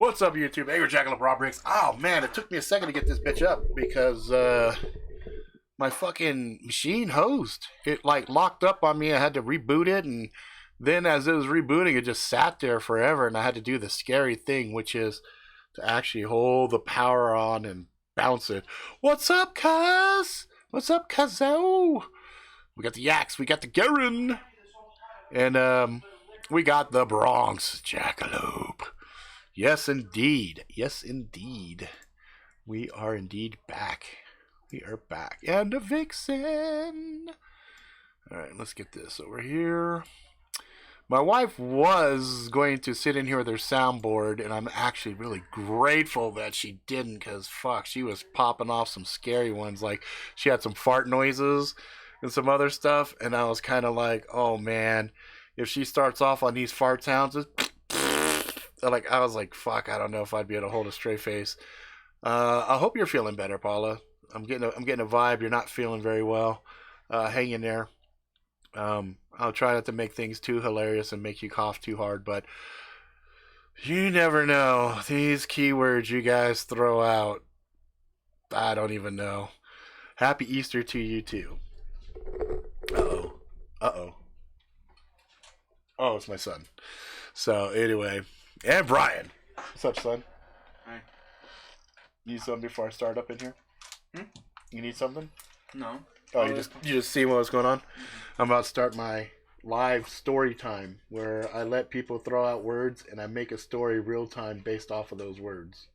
What's up, YouTube? Angry Jackalope Rob Riggs. Oh man, it took me a second to get this bitch up because my fucking machine hosed. It like locked up on me. I had to reboot it, and then as it was rebooting, it just sat there forever, and I had to do the scary thing, which is to actually hold the power on and bounce it. What's up, cuz? What's up, cuzzo? We got the Yaks, we got the Garen, and we got the Bronx Jackalope. Yes, indeed. Yes, indeed. We are indeed back. We are back. And a vixen. Alright, let's get this over here. My wife was going to sit in here with her soundboard, and I'm actually really grateful that she didn't, because fuck, she was popping off some scary ones. Like, she had some fart noises and some other stuff, and I was kind of like, oh man, if she starts off on these fart sounds, like, I was like, fuck, I don't know if I'd be able to hold a straight face. I hope you're feeling better, Paula. I'm getting a vibe. You're not feeling very well. Hang in there. I'll try not to make things too hilarious and make you cough too hard, but you never know. These keywords you guys throw out, I don't even know. Happy Easter to you too. Uh-oh. Uh-oh. Oh, it's my son. So, anyway. And Brian. What's up, son? Hi. Need something before I start up in here? You need something? No. Oh, you just see what was going on? I'm about to start my live story time where I let people throw out words and I make a story real time based off of those words.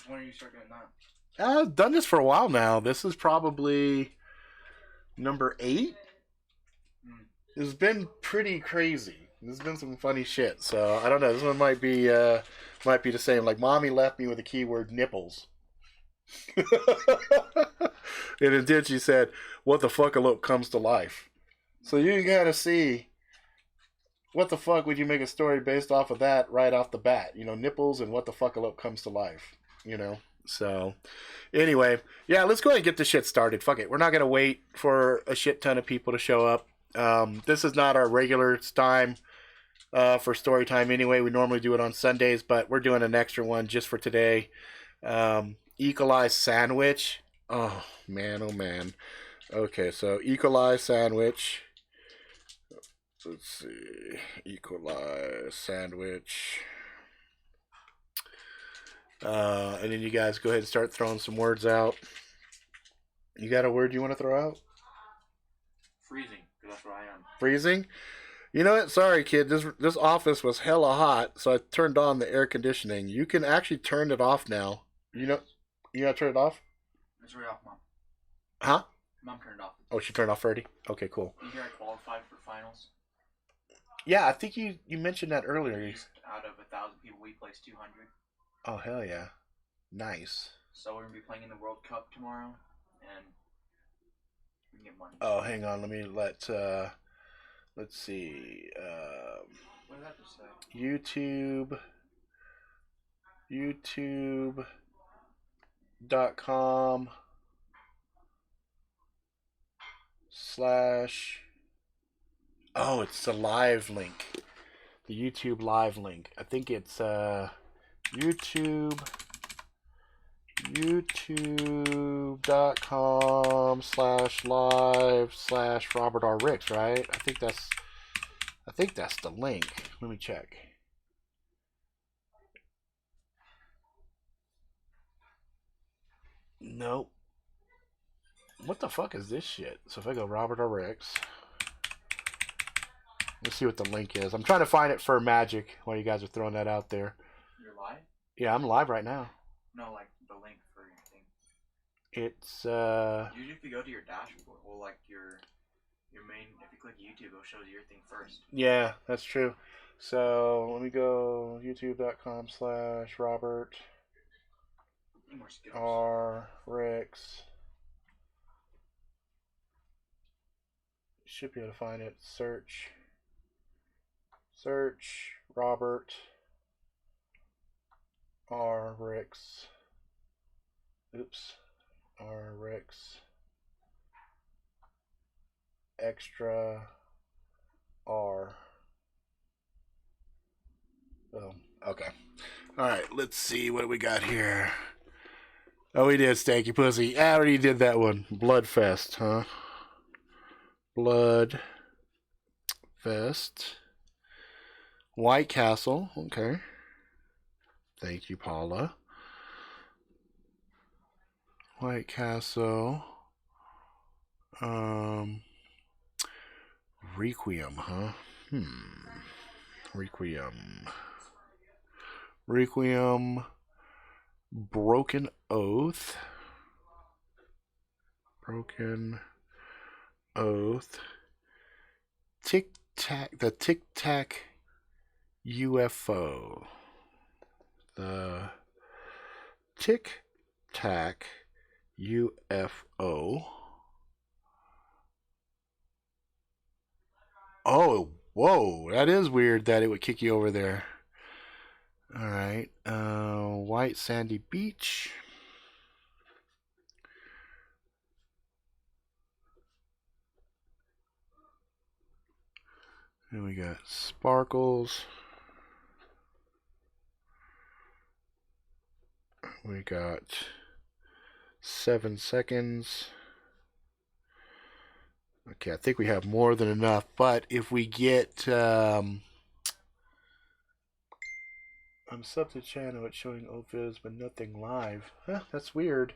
When are you start doing that? I've done this for a while now. This is probably number 8. It's been pretty crazy. There's been some funny shit, so I don't know. This one might be the same. Like, mommy left me with the keyword nipples. And then she said, what the fuckalope comes to life. So you gotta see, what the fuck would you make a story based off of that right off the bat? You know, nipples and what the fuckalope comes to life. You know? So, anyway, yeah, let's go ahead and get this shit started. Fuck it. We're not gonna wait for a shit ton of people to show up. This is not our regular time for story time anyway. We normally do it on Sundays, but we're doing an extra one just for today. E. coli sandwich. Oh man. Okay, so E. coli sandwich. Let's see. E. coli sandwich. And then you guys go ahead and start throwing some words out. You got a word you want to throw out? Freezing, because that's where I am. Freezing? You know what? Sorry, kid. This office was hella hot, so I turned on the air conditioning. You can actually turn it off now. You know how to turn it off? It's right off, Mom. Huh? Mom turned it off. Oh, she turned it off already? Okay, cool. You hear I qualified for finals? Yeah, I think you mentioned that earlier. Out of 1,000 people, we placed 200. Oh, hell yeah. Nice. So we're going to be playing in the World Cup tomorrow, and we can get money. Oh, hang on. Let me let's see. What did that just say? YouTube.com/ oh, it's the live link. The YouTube live link. I think it's youtube.com/live/Robert R. Ricks, right? I think that's the link. Let me check. Nope. What the fuck is this shit? So if I go Robert R. Ricks, let's see what the link is. I'm trying to find it for Magic while you guys are throwing that out there. You're live? Yeah, I'm live right now. No, like the link for your thing. It's Usually if you go to your dashboard, well, like your main, if you click YouTube, it'll show you your thing first. yeah, that's true. So let me go youtube.com/Robert R. Ricks. Should be able to find it. Search Robert R. Ricks. Oops. R. Ricks. Extra R. Oh, okay. All right, let's see what we got here. Oh, we did Stanky Pussy. I already did that one. Bloodfest, huh? Bloodfest. White Castle. Okay. Thank you, Paula. White Castle. Requiem, huh? Requiem. Requiem. Broken Oath. Broken Oath. Tic Tac. The Tic Tac UFO. The Tic Tac UFO. Oh, whoa. That is weird that it would kick you over there. Alright. White Sandy Beach. And we got Sparkles. We got 7 seconds. Okay, I think we have more than enough, but if we get I'm sub to channel, it's showing old videos but nothing live. Huh, that's weird.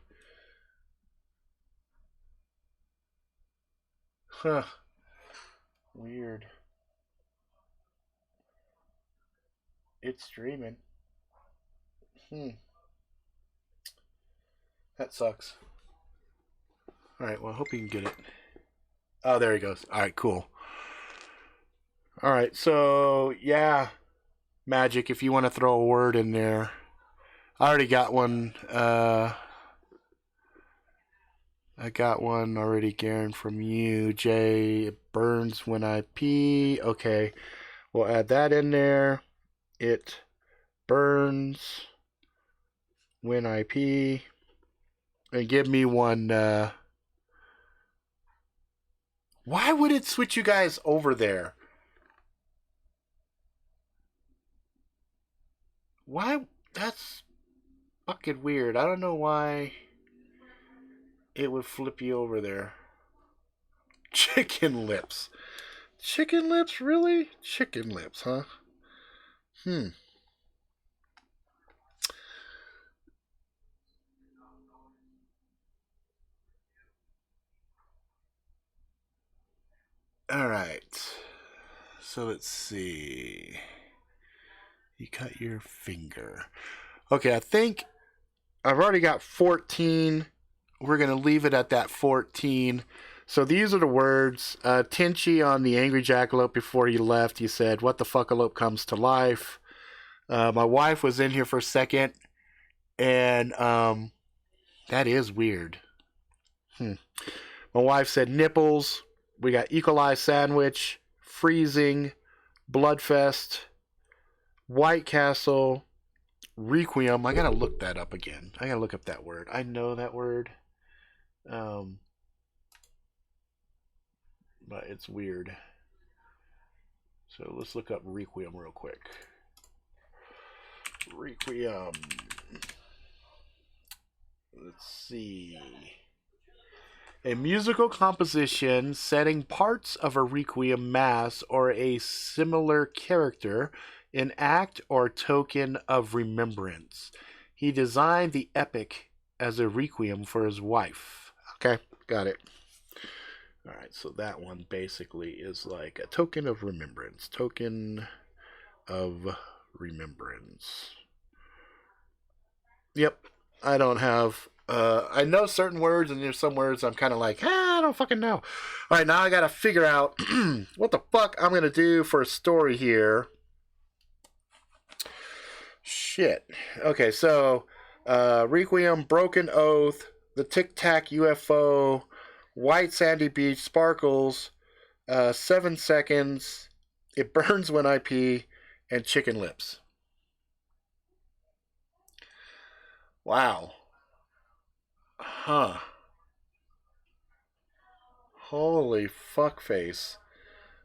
Huh. Weird. It's streaming. That sucks. Alright, well I hope you can get it. Oh, there he goes. Alright, cool. Alright, so yeah. Magic, if you want to throw a word in there. I already got one. I got one already, Garen, from you. Jay, it burns when I pee. Okay, we'll add that in there. It burns when I pee. And give me one. Why would it switch you guys over there? Why? That's fucking weird. I don't know why it would flip you over there. Chicken lips. Chicken lips, really? Chicken lips, huh? Alright. So let's see. You cut your finger. Okay, I think I've already got 14. We're going to leave it at that 14. So these are the words. Tinchy on the Angry Jackalope before he left, he said, "What the fuckalope comes to life." My wife was in here for a second, and that is weird. My wife said nipples. We got E. coli sandwich, freezing, bloodfest, White Castle, requiem. I gotta look that up again. I gotta look up that word. I know that word. But it's weird. So let's look up requiem real quick. Requiem. Let's see. A musical composition setting parts of a requiem mass or a similar character in act or token of remembrance. He designed the epic as a requiem for his wife. Okay, got it. Alright, so that one basically is like a token of remembrance. Token of remembrance. Yep, I don't have... I know certain words, and there's some words I'm kind of like, I don't fucking know. Alright, now I gotta figure out what the fuck I'm gonna do for a story here. Shit. Okay, so Requiem, Broken Oath, The Tic Tac UFO, White Sandy Beach, Sparkles, 7 Seconds, It Burns When I Pee, and Chicken Lips. Wow. Huh. Holy fuckface.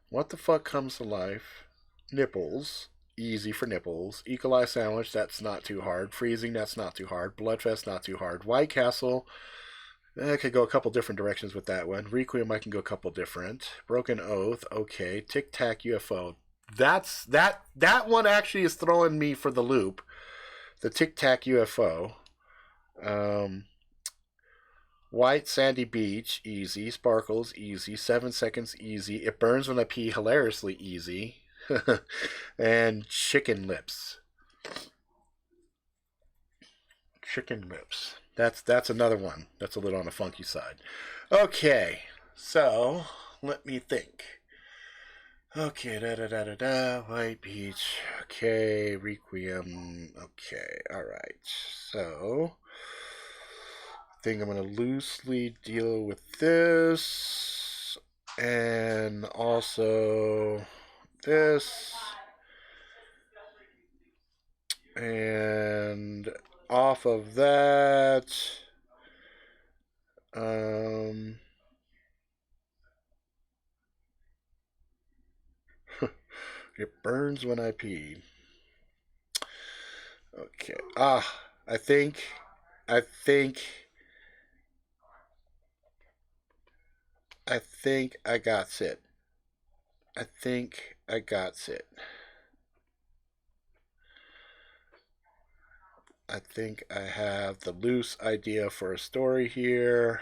What the fuck comes to life? Nipples. easy for Nipples. E. coli sandwich, that's not too hard. Freezing, that's not too hard. Bloodfest, not too hard. White Castle, I could go a couple different directions with that one. Requiem, I can go a couple different. Broken Oath, okay. Tic Tac UFO. That one actually is throwing me for the loop. The Tic Tac UFO. White Sandy Beach, easy. Sparkles, easy. 7 seconds, easy. It burns when I pee, hilariously easy. And Chicken Lips. Chicken Lips. That's another one. That's a little on the funky side. Okay, so let me think. Okay, White Beach. Okay, Requiem. Okay, all right. So I think I'm gonna loosely deal with this, and also this, and off of that, it burns when I pee. Okay. I think I got it. I think I got it. I think I have the loose idea for a story here.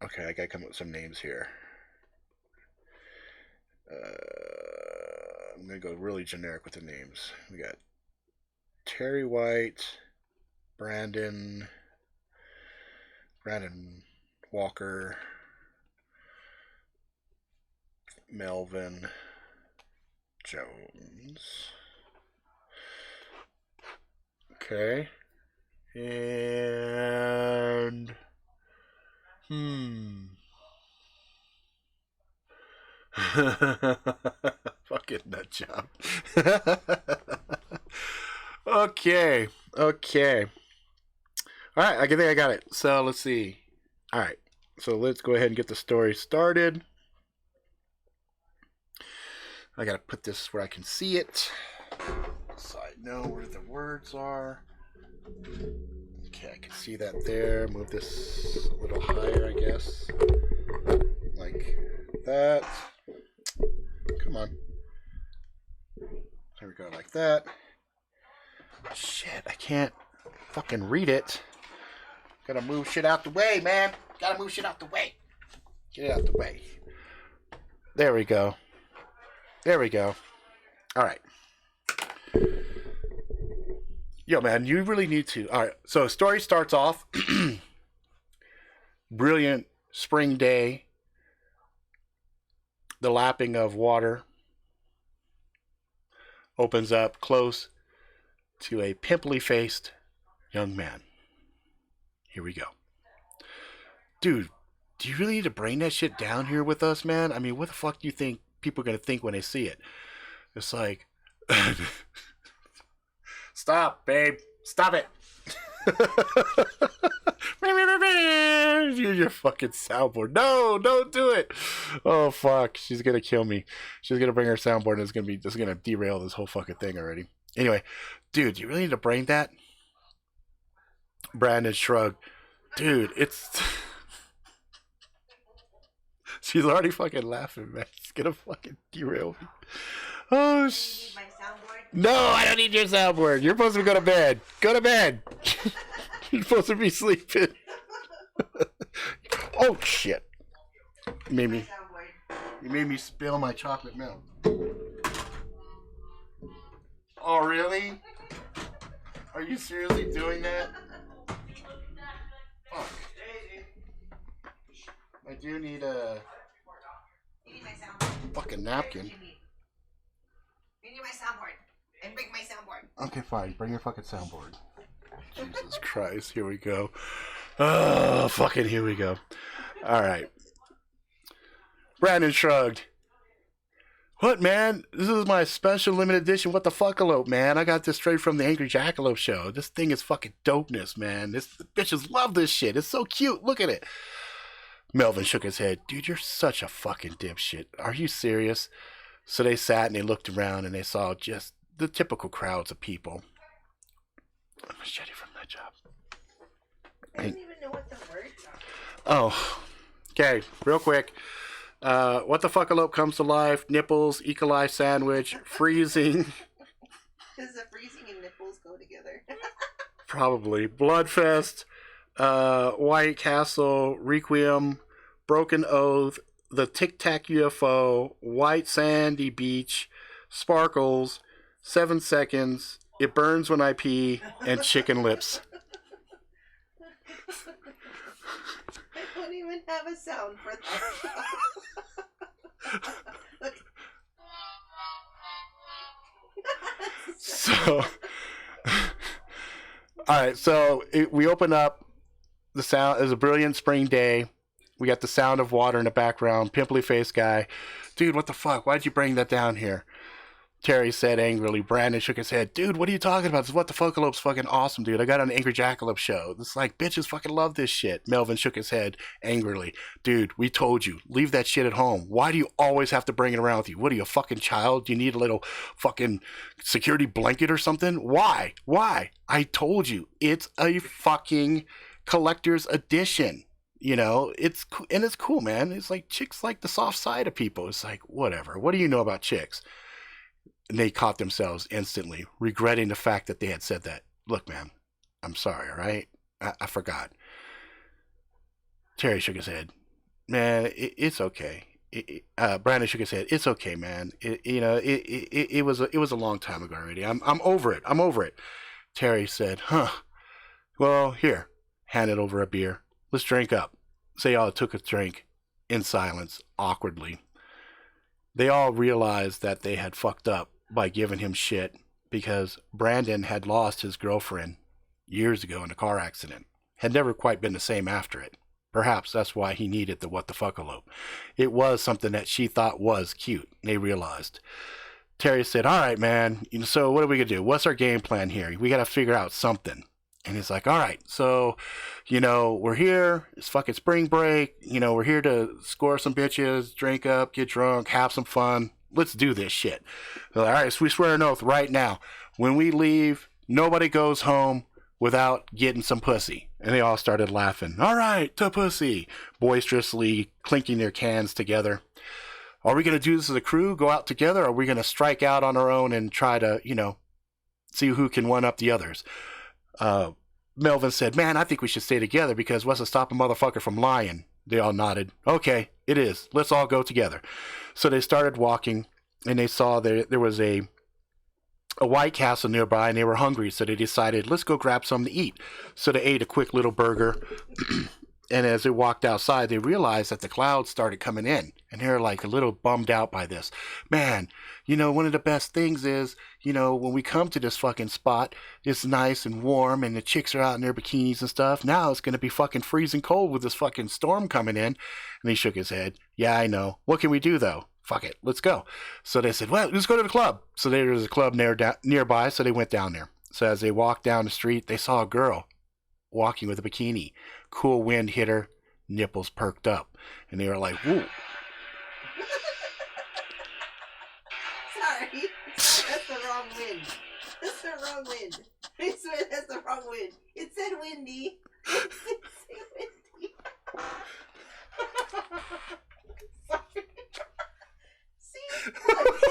Okay, I gotta come up with some names here. I'm gonna go really generic with the names. We got Terry White, Brandon Walker, Melvin Jones. Okay. And fucking nut job. Okay. All right, I think I got it. So let's see. All right, so let's go ahead and get the story started. I gotta put this where I can see it, so I know where the words are. Okay, I can see that there. Move this a little higher, I guess. Like that. Come on. There we go, like that. Shit, I can't fucking read it. Gotta move shit out the way, man. Gotta move shit out the way. Get it out the way. There we go. All right. Yo, man, you really need to. All right, so story starts off. Brilliant spring day. The lapping of water opens up close to a pimply-faced young man. Here we go. Dude, do you really need to bring that shit down here with us, man? I mean, what the fuck do you think people are going to think when they see it? It's like, stop, babe. Stop it. Use your fucking soundboard. No, don't do it. Oh, fuck. She's going to kill me. She's going to bring her soundboard and this is going to derail this whole fucking thing already. Anyway, dude, you really need to bring that? Brandon shrugged. Dude, it's... She's already fucking laughing, man. It's gonna fucking derail me. Oh, My soundboard? No, I don't need your soundboard. You're supposed to go to bed. Go to bed. You're supposed to be sleeping. Oh, shit. You made me spill my chocolate milk. Oh, really? Are you seriously doing that? Fuck. I do need a fucking napkin. You need my soundboard. And bring my soundboard. Okay, fine. Bring your fucking soundboard. Jesus Christ. Here we go. Oh, fucking here we go. All right. Brandon shrugged. What, man? This is my special limited edition WTFalope, man. I got this straight from the Angry Jackalope show. This thing is fucking dopeness, man. The bitches love this shit. It's so cute. Look at it. Melvin shook his head. Dude, you're such a fucking dipshit. Are you serious? So they sat and they looked around and they saw just the typical crowds of people. A machete from that job. I don't even know what the words are. Oh, okay, real quick. WTFalope comes to life. Nipples, E. coli sandwich, freezing. Does the freezing and nipples go together? Probably. Bloodfest, White Castle, Requiem, Broken Oath, the Tic Tac UFO, White Sandy Beach, Sparkles, 7 Seconds, It Burns When I Pee, and Chicken Lips. I don't even have a sound for that. Look. So, alright, so we open up. The sound is a brilliant spring day. We got the sound of water in the background. Pimply faced guy. Dude, what the fuck? Why'd you bring that down here? Terry said angrily. Brandon shook his head. Dude, what are you talking about? This WTFalope's fucking awesome, dude. I got on an Angry Jackalope show. It's like, bitches fucking love this shit. Melvin shook his head angrily. Dude, we told you. Leave that shit at home. Why do you always have to bring it around with you? What are you, a fucking child? Do you need a little fucking security blanket or something? Why? Why? I told you. It's a fucking collector's edition. You know, it's cool, man. It's like chicks like the soft side of people. It's like, whatever. What do you know about chicks? And they caught themselves instantly regretting the fact that they had said that. Look, man, I'm sorry, all right? I forgot. Terry shook his head. Man, it's okay. Brandon shook his head. It's okay, man. It was a long time ago already. I'm over it. I'm over it. Terry said, huh. Well, here. Handed over a beer. Let's drink up. So they all took a drink in silence, awkwardly. They all realized that they had fucked up by giving him shit because Brandon had lost his girlfriend years ago in a car accident. Had never quite been the same after it. Perhaps that's why he needed the WTFalope. It was something that she thought was cute, they realized. Terry said, all right, man, so what are we going to do? What's our game plan here? We got to figure out something. And he's like, all right, so, we're here. It's fucking spring break. We're here to score some bitches, drink up, get drunk, have some fun. Let's do this shit. They're like, all right, so we swear an oath right now. When we leave, nobody goes home without getting some pussy. And they all started laughing. All right, to pussy. Boisterously clinking their cans together. Are we going to do this as a crew, go out together? Or are we going to strike out on our own and try to, see who can one up the others? Melvin said, man, I think we should stay together because what's to stop a motherfucker from lying? They all nodded. Okay, it is. Let's all go together. So they started walking and they saw there was a White Castle nearby and they were hungry. So they decided, let's go grab something to eat. So they ate a quick little burger. And as they walked outside, they realized that the clouds started coming in. And they're like a little bummed out by this. Man, one of the best things is, when we come to this fucking spot, it's nice and warm and the chicks are out in their bikinis and stuff. Now it's going to be fucking freezing cold with this fucking storm coming in. And he shook his head. Yeah, I know. What can we do, though? Fuck it. Let's go. So they said, well, let's go to the club. So there was a club nearby, so they went down there. So as they walked down the street, they saw a girl walking with a bikini. Cool wind hit her. Nipples perked up. And they were like, whoa. Sorry. That's the wrong wind. That's the wrong wind. I swear that's the wrong wind. It said windy. It didn't say windy. Sorry. See? Look,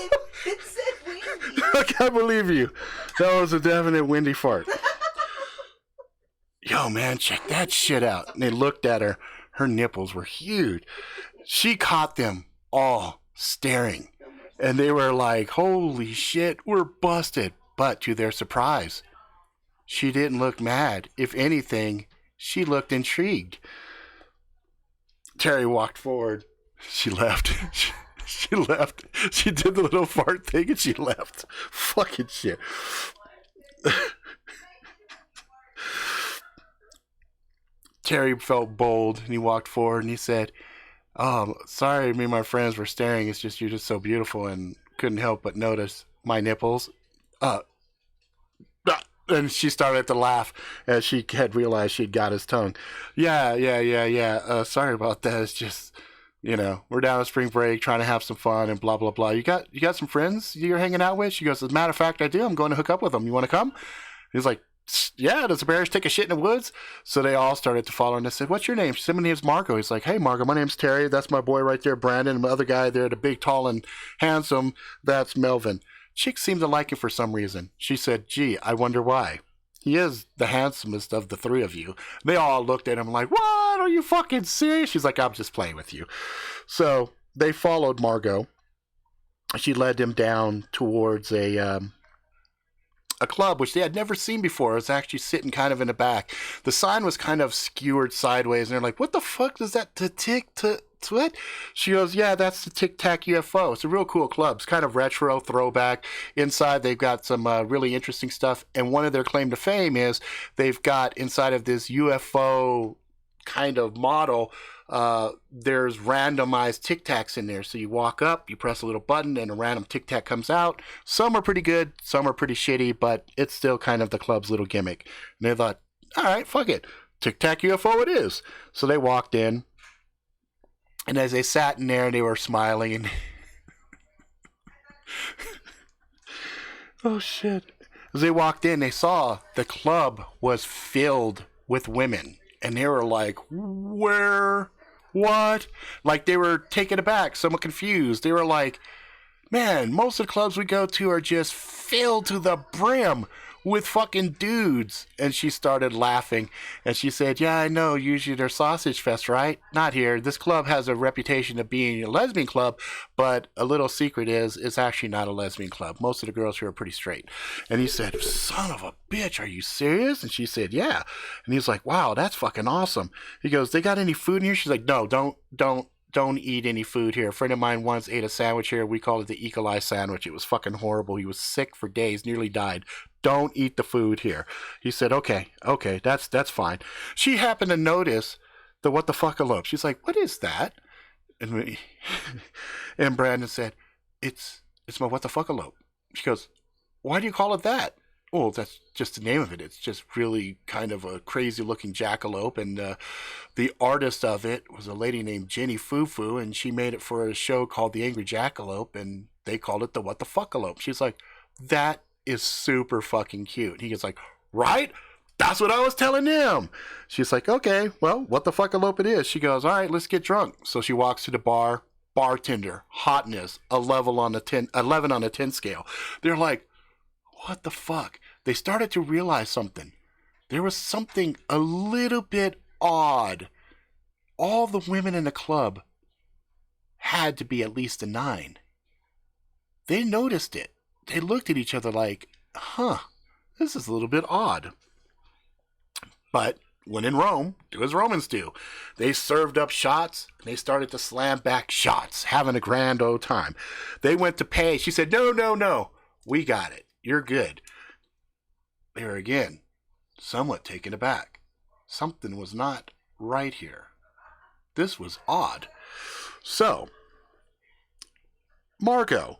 it said windy. I can't believe you. That was a definite windy fart. Yo, man, check that shit out. And they looked at her. Her nipples were huge. She caught them all staring. And they were like, holy shit, we're busted. But to their surprise, she didn't look mad. If anything, she looked intrigued. Terry walked forward. She left. She left. She did the little fart thing and she left. Fucking shit. Terry felt bold and he walked forward and he said, Oh, sorry, me and my friends were staring. It's just you're just so beautiful and couldn't help but notice my nipples. Uh, and she started to laugh as she had realized she'd got his tongue. Yeah. Sorry about that. It's just, we're down on spring break trying to have some fun and blah blah blah. You got some friends you're hanging out with? She goes, as a matter of fact, I do. I'm going to hook up with them. You want to come? He's like, yeah, does the bears take a shit in the woods? So they all started to follow, and I said, what's your name? She said, my name's Marco. He's like, hey, Marco, my name's Terry. That's my boy right there, Brandon. And my other guy there, the big, tall, and handsome, that's Melvin. Chicks seemed to like him for some reason. She said, gee, I wonder why. He is the handsomest of the three of you. They all looked at him like, what? Are you fucking serious? She's like, I'm just playing with you. So they followed Margot. She led him down towards a club, which they had never seen before. It was actually sitting kind of in the back. The sign was kind of skewered sideways, and they're like, what the fuck is that? To it? She goes, yeah, that's the Tic Tac UFO. It's a real cool club. It's kind of retro, throwback. Inside, they've got some really interesting stuff, and one of their claim to fame is they've got inside of this UFO kind of model, there's randomized Tic Tacs in there. So you walk up, you press a little button, and a random Tic Tac comes out. Some are pretty good, some are pretty shitty, but it's still kind of the club's little gimmick. And they thought, all right, fuck it. Tic Tac UFO it is. So they walked in, and as they sat in there, they were smiling, and oh shit. As they walked in, they saw the club was filled with women. And they were like, where? What? Like they were taken aback, somewhat confused. They were like, man, most of the clubs we go to are just filled to the brim with fucking dudes. And she started laughing. And she said, yeah, I know. Usually they're sausage fest, right? Not here. This club has a reputation of being a lesbian club. But a little secret is, it's actually not a lesbian club. Most of the girls here are pretty straight. And he said, son of a bitch, are you serious? And she said, yeah. And he's like, wow, that's fucking awesome. He goes, they got any food in here? She's like, no, don't eat any food here. A friend of mine once ate a sandwich here. We called it the E. coli sandwich. It was fucking horrible. He was sick for days, nearly died. Don't eat the food here. He said, okay, that's fine. She happened to notice the what the fuckalope. She's like, what is that? And Brandon said, it's my what the fuckalope. She goes, why do you call it that? Well, that's just the name of it. It's just really kind of a crazy looking jackalope. And the artist of it was a lady named Jenny Fufu, and she made it for a show called The Angry Jackalope, and they called it the What the Fuckalope. She's like, that is super fucking cute. He gets like, right? That's what I was telling him. She's like, okay, well, what the fuckalope it is. She goes, all right, let's get drunk. So she walks to the bar. Bartender, hotness, 11 on a 10 scale. They're like, what the fuck? They started to realize something. There was something a little bit odd. All the women in the club had to be at least a 9. They noticed it. They looked at each other like, huh, this is a little bit odd. But when in Rome, do as Romans do. They served up shots, and they started to slam back shots, having a grand old time. They went to pay. She said, no, we got it. You're good. They were again somewhat taken aback. Something was not right here. This was odd. So, Margot,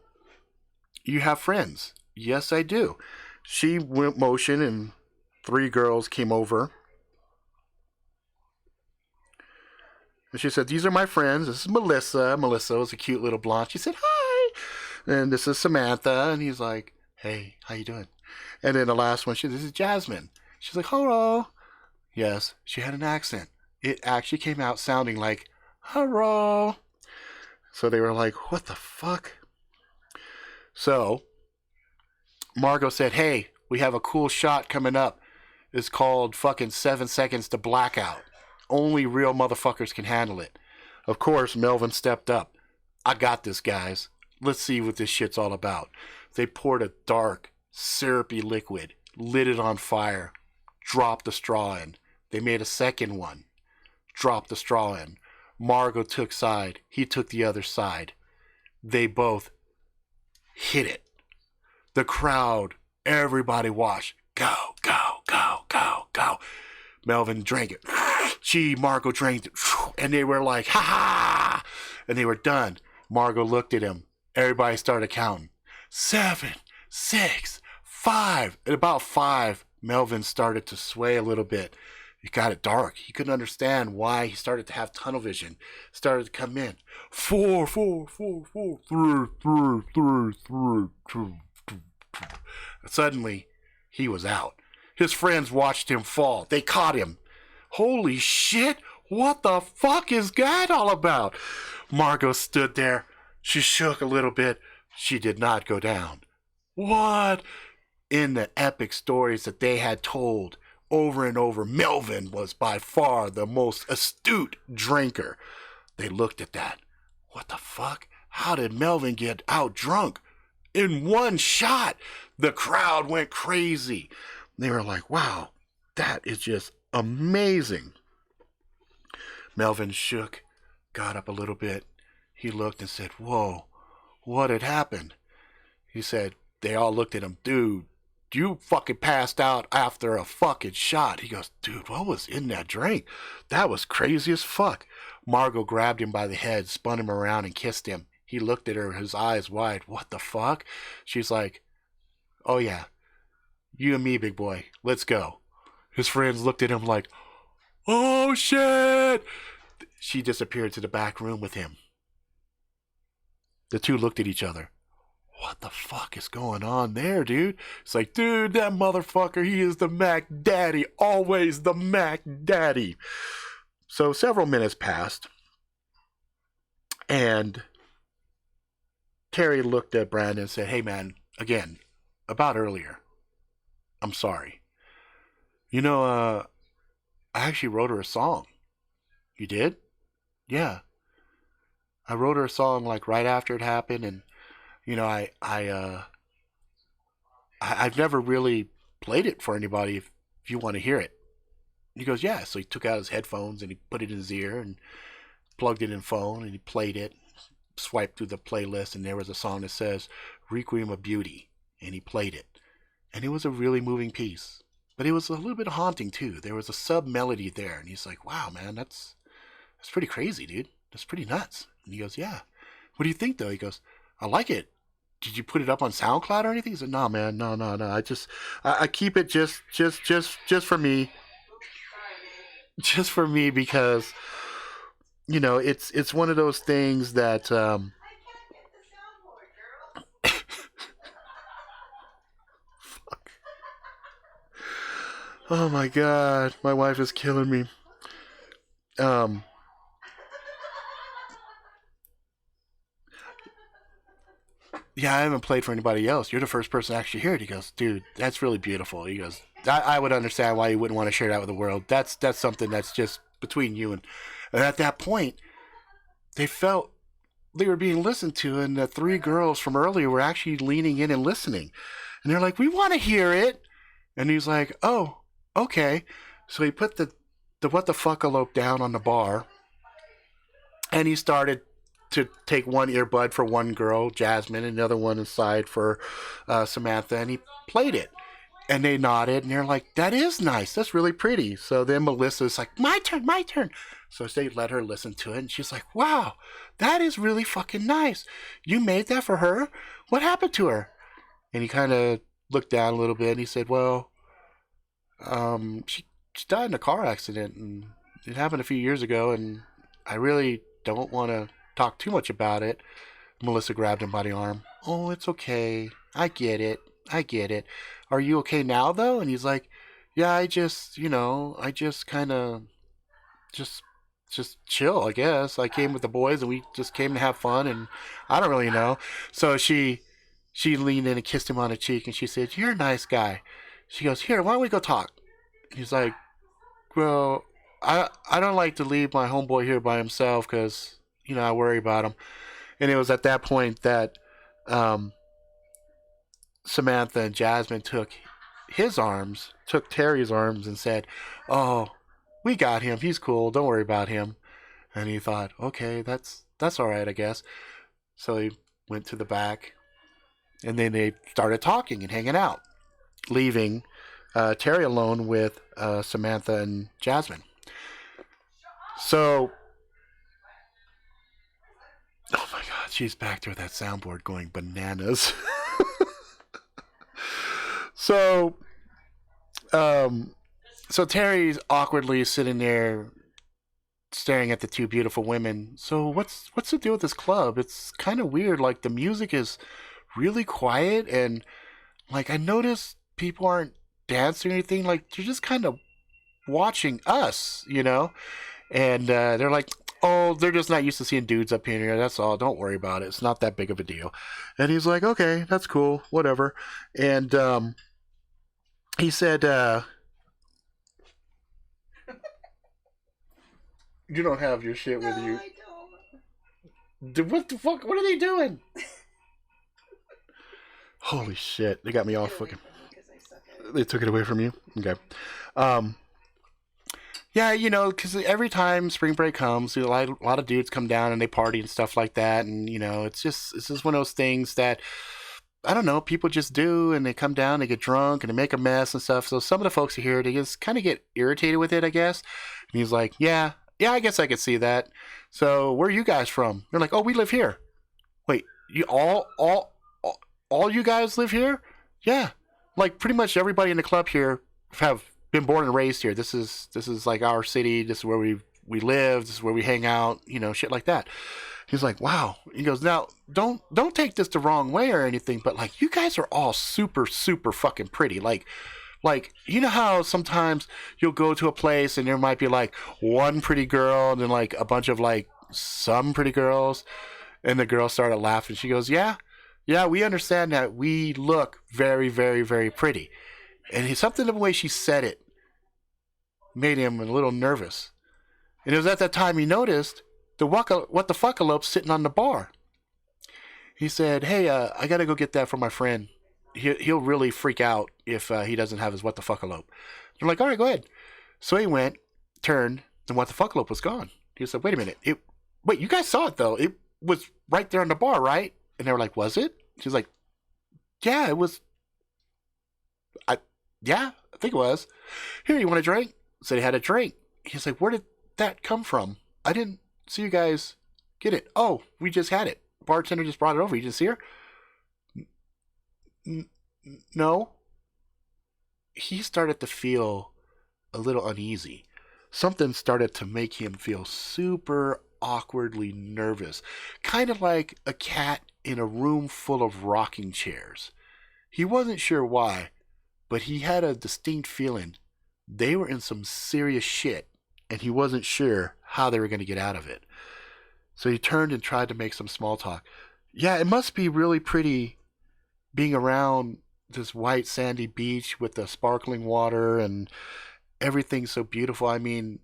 you have friends. Yes, I do. She went motion, and 3 girls came over. And she said, these are my friends. This is Melissa. Melissa was a cute little blonde. She said, hi. And this is Samantha. And he's like, hey, how you doing? And then the last one, this is Jasmine. She's like, hello. Yes, she had an accent. It actually came out sounding like, hello. So they were like, what the fuck? So Margot said, hey, we have a cool shot coming up. It's called fucking 7 seconds to blackout. Only real motherfuckers can handle it. Of course, Melvin stepped up. I got this, guys. Let's see what this shit's all about. They poured a dark, syrupy liquid, lit it on fire, dropped the straw in. They made a second one, dropped the straw in. Margot took side. He took the other side. They both hit it. The crowd, everybody watched. Go, go, go, go, go. Melvin drank it. Margot drank it. And they were like, ha ha! And they were done. Margot looked at him. Everybody started counting. 7, 6, 5. At about 5, Melvin started to sway a little bit. It got it dark. He couldn't understand why he started to have tunnel vision. Started to come in. 4, 4, 4, 4, 3, 3, 3, 3, 2, 2, 2. Suddenly, he was out. His friends watched him fall. They caught him. Holy shit! What the fuck is that all about? Margot stood there. She shook a little bit. She did not go down. What? In the epic stories that they had told over and over, Melvin was by far the most astute drinker. They looked at that. What the fuck? How did Melvin get out drunk? In one shot, the crowd went crazy. They were like, wow, that is just amazing. Melvin shook, got up a little bit. He looked and said, whoa, what had happened? He said, they all looked at him, dude, you fucking passed out after a fucking shot. He goes, dude, what was in that drink? That was crazy as fuck. Margot grabbed him by the head, spun him around and kissed him. He looked at her, his eyes wide. What the fuck? She's like, oh yeah, you and me, big boy, let's go. His friends looked at him like, oh shit. She disappeared to the back room with him. The two looked at each other. What the fuck is going on there, dude? It's like, dude, that motherfucker, he is the Mac Daddy. Always the Mac Daddy. So several minutes passed. And Terry looked at Brandon and said, hey, man, again, about earlier. I'm sorry. You know, I actually wrote her a song. You did? Yeah. I wrote her a song like right after it happened, and you know, I've never really played it for anybody if you want to hear it. He goes, yeah. So he took out his headphones and he put it in his ear and plugged it in phone and he played it, swiped through the playlist, and there was a song that says Requiem of Beauty, and he played it. And it was a really moving piece. But it was a little bit haunting too. There was a sub melody there, and he's like, wow, man, that's pretty crazy, dude. That's pretty nuts. And he goes, yeah. What do you think though? He goes, I like it. Did you put it up on SoundCloud or anything? He said, no, man, no. I keep it just for me. Just for me because, you know, it's one of those things that, fuck. Oh my God, my wife is killing me. Yeah, I haven't played for anybody else. You're the first person to actually hear it. He goes, dude, that's really beautiful. He goes, I would understand why you wouldn't want to share that with the world. That's something that's just between you and at that point, they felt they were being listened to, and the three girls from earlier were actually leaning in and listening. And they're like, we want to hear it. And he's like, oh, okay. So he put the What the Fuckalope down on the bar, and he started to take one earbud for one girl, Jasmine, and the other one aside for Samantha, and he played it. And they nodded, and they're like, that is nice. That's really pretty. So then Melissa's like, my turn. So they let her listen to it, and she's like, wow, that is really fucking nice. You made that for her? What happened to her? And he kind of looked down a little bit, and he said, well, she died in a car accident, and it happened a few years ago, and I really don't want to talk too much about it. Melissa grabbed him by the arm. Oh, it's okay. I get it. Are you okay now, though? And he's like, yeah, I just kind of just chill, I guess. I came with the boys, and we just came to have fun, and I don't really know. So she leaned in and kissed him on the cheek, and she said, you're a nice guy. She goes, here, why don't we go talk? He's like, well, I don't like to leave my homeboy here by himself because, you know, I worry about him. And it was at that point that Samantha and Jasmine took Terry's arms and said, oh, we got him. He's cool. Don't worry about him. And he thought, okay, that's all right, I guess. So he went to the back, and then they started talking and hanging out, leaving Terry alone with Samantha and Jasmine. So Oh my god, she's back there with that soundboard going bananas. So, so Terry's awkwardly sitting there staring at the two beautiful women. So what's the deal with this club? It's kind of weird. Like the music is really quiet, and like I noticed people aren't dancing or anything. Like they're just kind of watching us, you know. And they're like, "Oh, they're just not used to seeing dudes up here. That's all. Don't worry about it. It's not that big of a deal." And he's like, "Okay, that's cool. Whatever." And he said, "You don't have your shit with No, you." I don't. What the fuck? What are they doing? Holy shit! They got me all Get away fucking. from me 'cause I suck at it. They took it away from you. Okay. Um. Yeah, you know, because every time spring break comes, a lot of dudes come down and they party and stuff like that, and you know, it's just one of those things that I don't know, people just do, and they come down, they get drunk, and they make a mess and stuff. So some of the folks here, they just kind of get irritated with it, I guess. And he's like, "Yeah, yeah, I guess I could see that. So where are you guys from?" They're like, "Oh, we live here." Wait, you all you guys live here? Yeah, like pretty much everybody in the club here have been born and raised here. This is like our city. This is where we live. This is where we hang out. You know, shit like that. He's like, "Wow." He goes, "Now, don't take this the wrong way or anything, but like you guys are all super super fucking pretty. Like you know how sometimes you'll go to a place and there might be like one pretty girl and then like a bunch of like some pretty girls, and the girl started laughing. She goes, "Yeah, yeah, we understand that. We look very very very pretty." And something in the way she said it made him a little nervous. And it was at that time he noticed the what the fuckalope sitting on the bar. He said, "Hey, I gotta go get that for my friend. He'll really freak out if he doesn't have his what the fuckalope." They're like, "All right, go ahead." So he went, turned, and what the fuckalope was gone. He said, "Wait a minute. Wait, you guys saw it though. It was right there on the bar, right?" And they were like, "Was it?" She's like, "Yeah, it was. Yeah, I think it was. Here, you want a drink?" So he had a drink. He's like, "Where did that come from? I didn't see you guys get it." "Oh, we just had it. Bartender just brought it over. You didn't see her?" No." He started to feel a little uneasy. Something started to make him feel super awkwardly nervous, kind of like a cat in a room full of rocking chairs. He wasn't sure why, but he had a distinct feeling they were in some serious shit, and he wasn't sure how they were going to get out of it. So he turned and tried to make some small talk. "Yeah, it must be really pretty being around this white sandy beach with the sparkling water and everything so beautiful. I mean,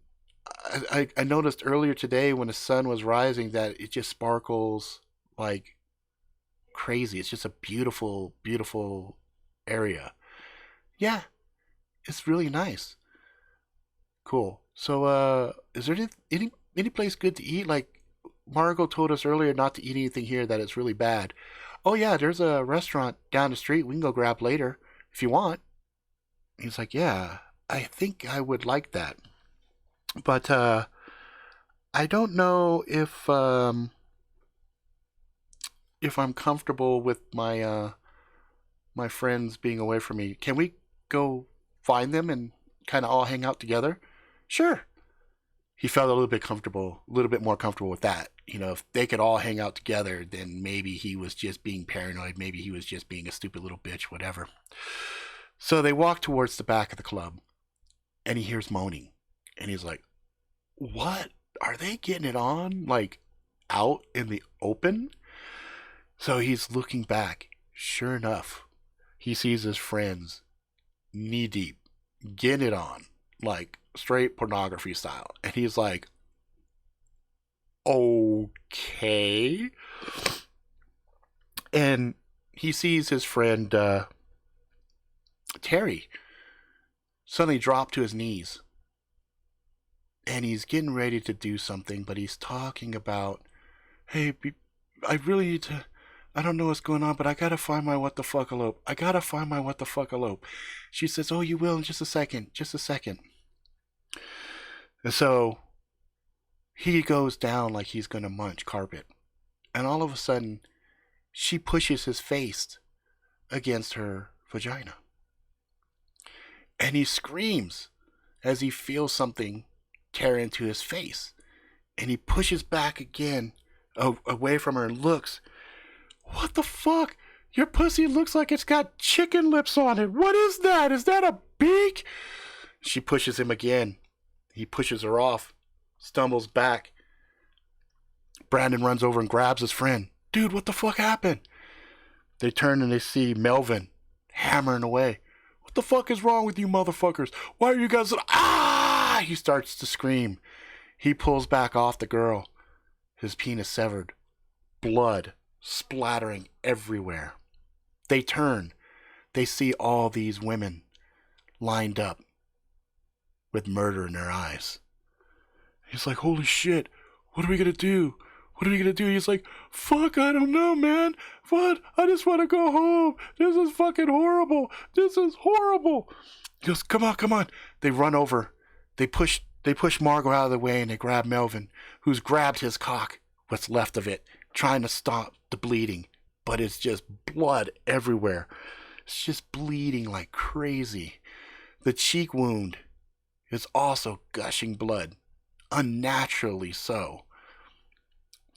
I noticed earlier today when the sun was rising that it just sparkles like crazy. It's just a beautiful, beautiful area." "Yeah, it's really nice." "Cool. So, is there any place good to eat? Like, Margot told us earlier not to eat anything here, that it's really bad." "Oh yeah, there's a restaurant down the street. We can go grab later if you want." He's like, "Yeah, I think I would like that, but I don't know if I'm comfortable with my friends being away from me. Can we go find them and kind of all hang out together?" "Sure." He felt a little bit comfortable, a little bit more comfortable with that. You know, if they could all hang out together, then maybe he was just being paranoid. Maybe he was just being a stupid little bitch, whatever. So they walk towards the back of the club, and he hears moaning. And he's like, "What? Are they getting it on? Like, out in the open?" So he's looking back. Sure enough, he sees his friends knee deep, getting it on, like straight pornography style. And he's like, "Okay." And he sees his friend Terry suddenly drop to his knees. And he's getting ready to do something, but he's talking about, "Hey, I really need to. I don't know what's going on, but I gotta find my what the fuckalope. I gotta find my what the fuckalope." She says, "Oh, you will in just a second. Just a second." And so he goes down like he's gonna munch carpet. And all of a sudden, she pushes his face against her vagina. And he screams as he feels something tear into his face. And he pushes back again away from her and looks. What the fuck? Your pussy looks like it's got chicken lips on it. What is that? Is that a beak? She pushes him again. He pushes her off, stumbles back. Brandon runs over and grabs his friend. Dude, what the fuck happened? They turn and they see Melvin hammering away. What the fuck is wrong with you motherfuckers? Why are you guys... Ah! He starts to scream. He pulls back off the girl. His penis severed. Blood splattering everywhere. They turn. They see all these women lined up with murder in their eyes. He's like, holy shit, what are we gonna do? What are we gonna do? He's like, fuck, I don't know, man. What? I just want to go home. This is fucking horrible. This is horrible. He goes, come on, come on. They run over. They push Margot out of the way and they grab Melvin, who's grabbed his cock, what's left of it, trying to stop the bleeding. But it's just blood everywhere. It's just bleeding like crazy. The cheek wound is also gushing blood, unnaturally so.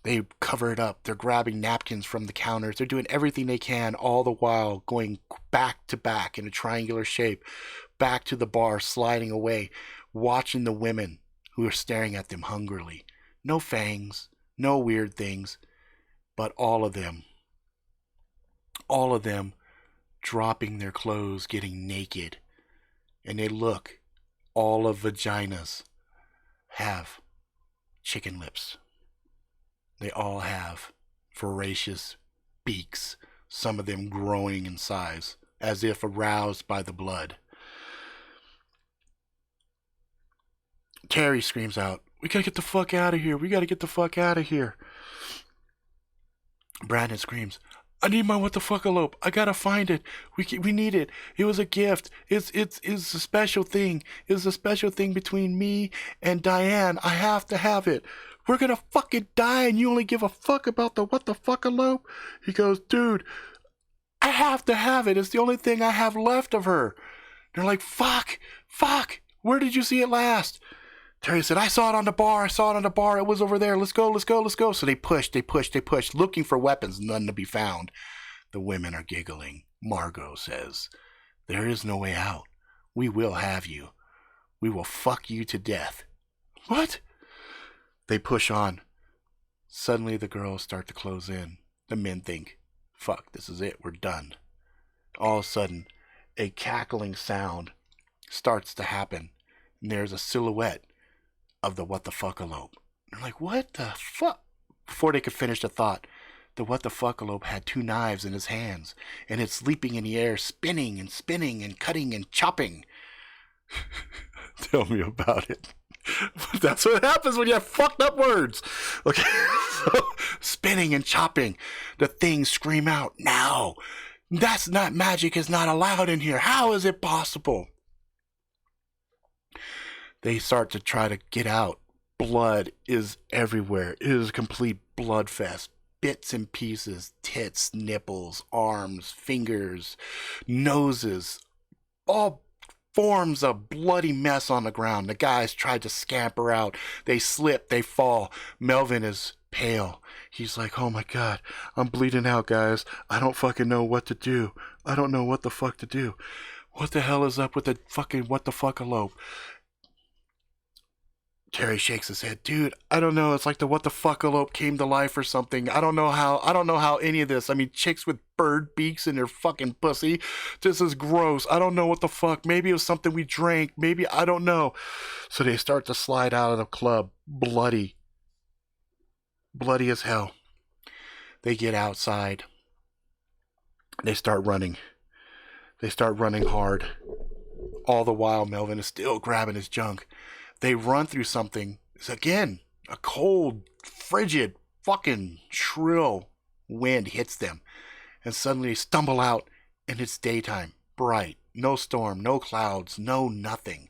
They cover it up. They're grabbing napkins from the counters. They're doing everything they can, all the while going back to back in a triangular shape, back to the bar, sliding away, watching the women who are staring at them hungrily. No fangs, no weird things, but all of them dropping their clothes, getting naked. And they look, all of vaginas have chicken lips. They all have voracious beaks, some of them growing in size, as if aroused by the blood. Terry screams out, we gotta get the fuck out of here. We gotta get the fuck out of here. Brandon screams, I need my WTFalope. I gotta find it. We need it. It was a gift. It's a special thing. It's a special thing between me and Diane. I have to have it. We're gonna fucking die and you only give a fuck about the WTFalope? He goes, dude, I have to have it. It's the only thing I have left of her. They're like, fuck. Where did you see it last? Terry said, I saw it on the bar. It was over there. Let's go. So they push, looking for weapons, none to be found. The women are giggling. Margot says, there is no way out. We will have you. We will fuck you to death. What? They push on. Suddenly the girls start to close in. The men think, fuck, this is it. We're done. All of a sudden, a cackling sound starts to happen. And there's a silhouette of the WTFalope. They're like, what the fuck? Before they could finish the thought, the WTFalope had two knives in his hands, and it's leaping in the air, spinning and cutting and chopping. Tell me about it. That's what happens when you have fucked up words. Okay, so, spinning and chopping. The things scream out, now. That's not magic, is not allowed in here. How is it possible? They start to try to get out. Blood is everywhere. It is a complete blood fest. Bits and pieces, tits, nipples, arms, fingers, noses, all forms a bloody mess on the ground. The guys tried to scamper out. They slip, they fall. Melvin is pale. He's like, oh my God, I'm bleeding out, guys. I don't fucking know what to do. I don't know what the fuck to do. What the hell is up with the fucking WTFalope? Terry shakes his head. Dude, I don't know. It's like the WTFalope came to life or something. I don't know how any of this. I mean, chicks with bird beaks in their fucking pussy. This is gross. I don't know what the fuck. Maybe it was something we drank. Maybe, I don't know. So they start to slide out of the club. Bloody. Bloody as hell. They get outside. They start running. They start running hard. All the while, Melvin is still grabbing his junk. They run through something. It's again a cold, frigid, fucking shrill wind hits them. And suddenly they stumble out and it's daytime. Bright. No storm, no clouds, no nothing.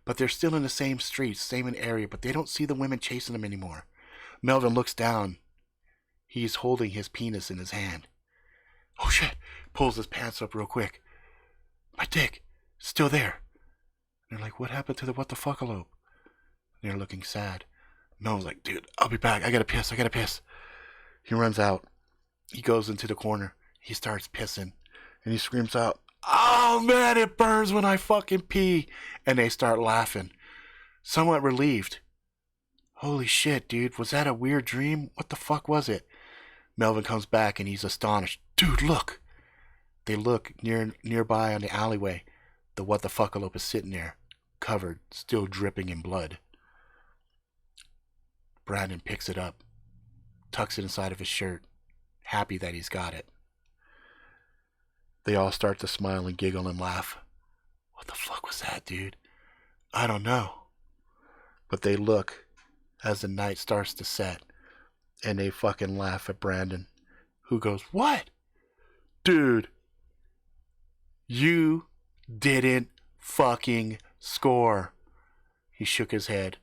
But they're still in the same streets, same area, but they don't see the women chasing them anymore. Melvin looks down. He's holding his penis in his hand. Oh shit! Pulls his pants up real quick. My dick, still there. And they're like, what happened to the what the fuckalope? And they're looking sad. Mel's like, dude, I'll be back. I gotta piss. He runs out. He goes into the corner. He starts pissing. And he screams out, oh man, it burns when I fucking pee. And they start laughing. Somewhat relieved. Holy shit, dude. Was that a weird dream? What the fuck was it? Melvin comes back and he's astonished. Dude, look. They look nearby on the alleyway. The what the fuckalope is sitting there, covered, still dripping in blood. Brandon picks it up, tucks it inside of his shirt, happy that he's got it. They all start to smile and giggle and laugh. What the fuck was that, dude? I don't know. But they look as the night starts to set, and they fucking laugh at Brandon, who goes, what? Dude, you didn't fucking score. He shook his head.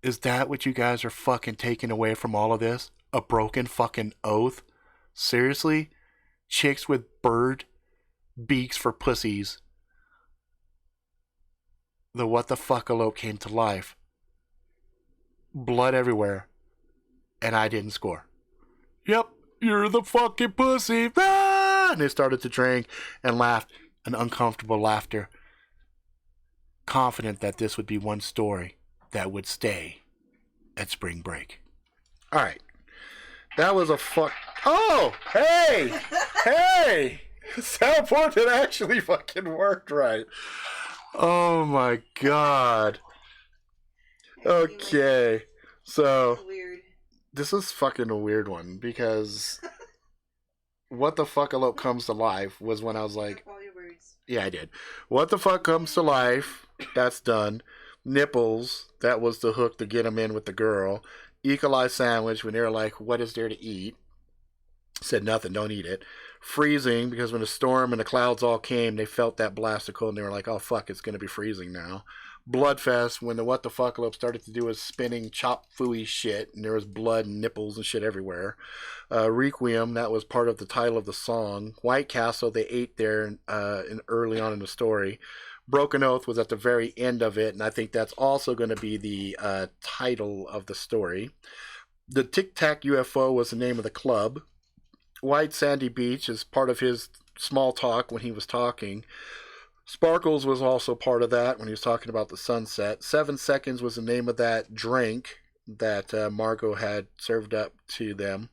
Is that what you guys are fucking taking away from all of this? A broken fucking oath? Seriously? Chicks with bird beaks for pussies. The what the fuckalope came to life. Blood everywhere. And I didn't score. Yep, you're the fucking pussy. Ah! And they started to drink and laugh. An uncomfortable laughter. Confident that this would be one story that would stay at spring break. Alright. That was a fuck. Oh! Hey! Hey! Soundboard that actually fucking worked right. Oh my god. Okay. So, Weird. this is fucking a weird one because what the fuckalope comes to life was when I was like, All your words. yeah, I did. What the fuck comes to life? That's done. Nipples, that was the hook to get him in with the girl. E. coli sandwich, when they were like, what is there to eat? Said nothing, don't eat it. Freezing, because when the storm and the clouds all came, they felt that blast of cold and they were like, oh fuck, it's going to be freezing now. Bloodfest, when the what the fuckalope started to do his spinning chop fooey shit and there was blood and nipples and shit everywhere. Requiem, that was part of the title of the song. White Castle, they ate there early on in the story. Broken Oath was at the very end of it, and I think that's also going to be the title of the story. The Tic Tac UFO was the name of the club. White Sandy Beach is part of his small talk when he was talking. Sparkles was also part of that when he was talking about the sunset. 7 Seconds was the name of that drink that Margot had served up to them.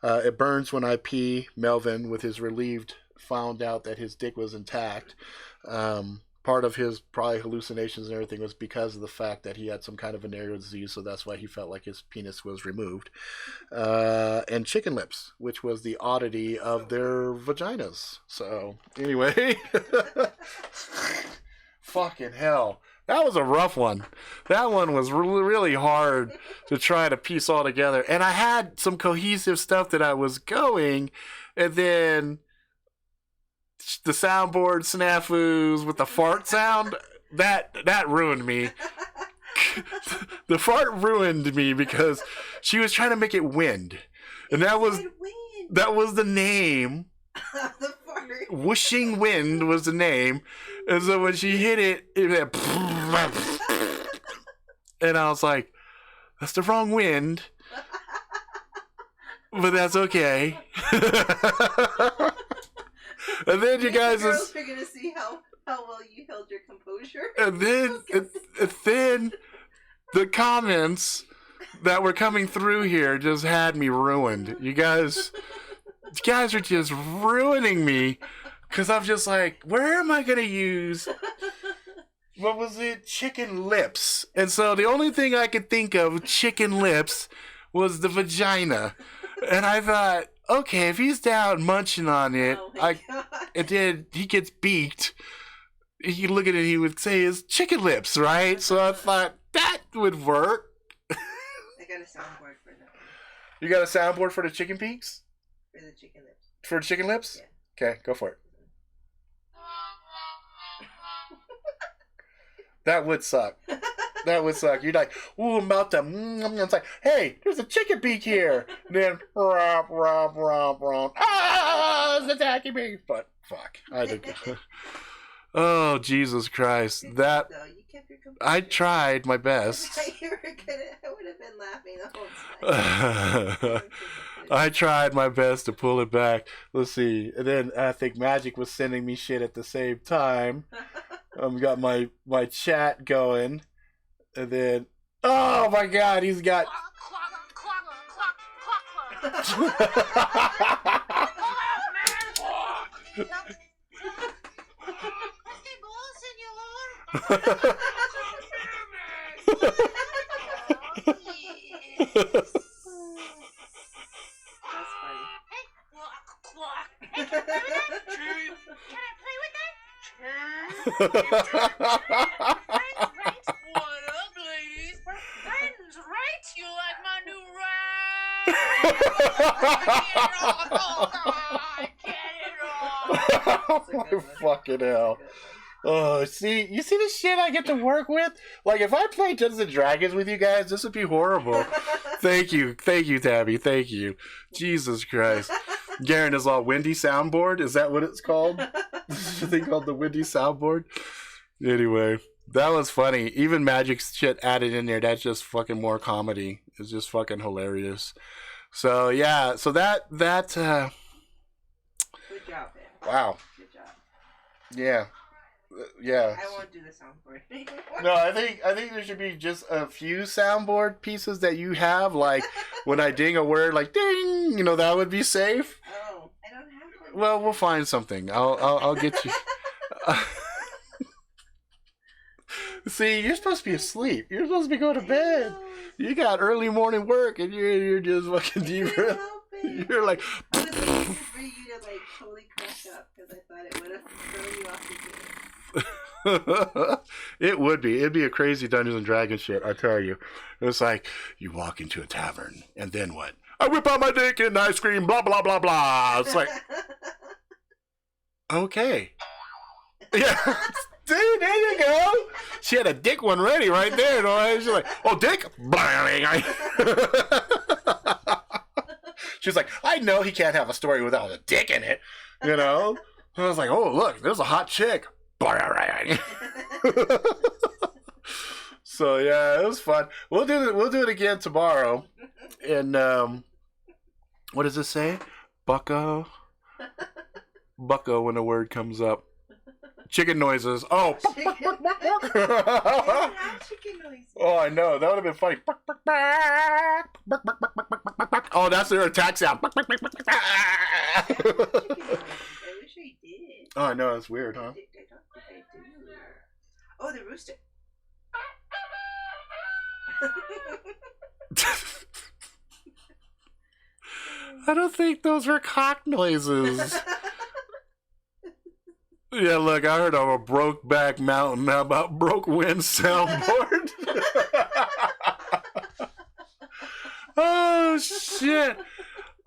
It burns when I pee. Melvin, with his relieved, found out that his dick was intact. Part of his probably hallucinations and everything was because of the fact that he had some kind of venereal disease, so that's why he felt like his penis was removed. And chicken lips, which was the oddity of their vaginas. So, anyway. Fucking hell. That was a rough one. That one was really, really hard to try to piece all together. And I had some cohesive stuff that I was going, and then the soundboard snafus with the fart sound, that ruined me. The fart ruined me because she was trying to make it wind. And that was the name. The fart. Whooshing Wind was the name. And so when she hit it, it went and I was like, that's the wrong wind. But that's okay. And then you guys The girls are gonna see how well you held your composure. And then the comments that were coming through here just had me ruined. You guys are just ruining me because I'm just like, where am I gonna use? What was it? Chicken lips. And so the only thing I could think of chicken lips was the vagina. And I thought, okay, if he's down munching on it, and then he gets beaked, he look at it, he would say his chicken lips, right? So I thought that would work. I got a soundboard for that. You got a soundboard for the chicken peaks? For the chicken lips. For the chicken lips? Yeah. Okay, go for it. That would suck. That would suck. You're like, ooh, I'm about to. It's like, hey, there's a chicken beak here. And then, romp, romp, romp, romp. Ah, it's attacking me. But fuck, I did. Oh, Jesus Christ! That No, you kept your composure. I tried my best. You were gonna. I would have been laughing the whole time. I tried my best to pull it back. Let's see. And then I think Magic was sending me shit at the same time. Got my chat going. And then, oh my God, he's got. Oh my fucking hell. Oh, you see the shit I get to work with? Like, if I played Dungeons and Dragons with you guys, this would be horrible. Thank you, Tabby, thank you. Jesus Christ. Garen is all windy soundboard. Is that what it's called? Is the thing called the windy soundboard? Anyway, that was funny. Even Magic's shit added in there. That's just fucking more comedy. It's just fucking hilarious. So yeah, so that Good job, man. wow. Good job. Yeah. Yeah. I won't do the soundboard anymore. No, I think there should be just a few soundboard pieces that you have, like when I ding a word, like ding, that would be safe. Oh, I don't have one. Well, we'll find something. I'll get you. See, you're supposed to be asleep. You're supposed to be going to bed. You got early morning work, and you're just fucking deep. You're like. I was waiting for you to like totally crack up because I thought it would have thrown you off the game. It'd be a crazy Dungeons and Dragons shit, I tell you. It's like you walk into a tavern and then what? I whip out my dick and I scream blah blah blah blah. It's like okay. Yeah. Dude, there you go. She had a dick one ready right there. She's like, oh dick. She's like, I know he can't have a story without a dick in it. I was like, oh look, there's a hot chick. So yeah, it was fun. We'll do it again tomorrow. And what does it say? Bucko when the word comes up. Chicken noises. Oh. Chicken. I have chicken noises. Oh, I know. That would have been funny. Oh, that's their attack sound. Chicken noises. I wish I did. Oh, I know. That's weird, huh? I do. Oh, the rooster. I don't think those were cock noises. Yeah, look, I heard of a broke back mountain. How about broke wind soundboard? Oh, shit.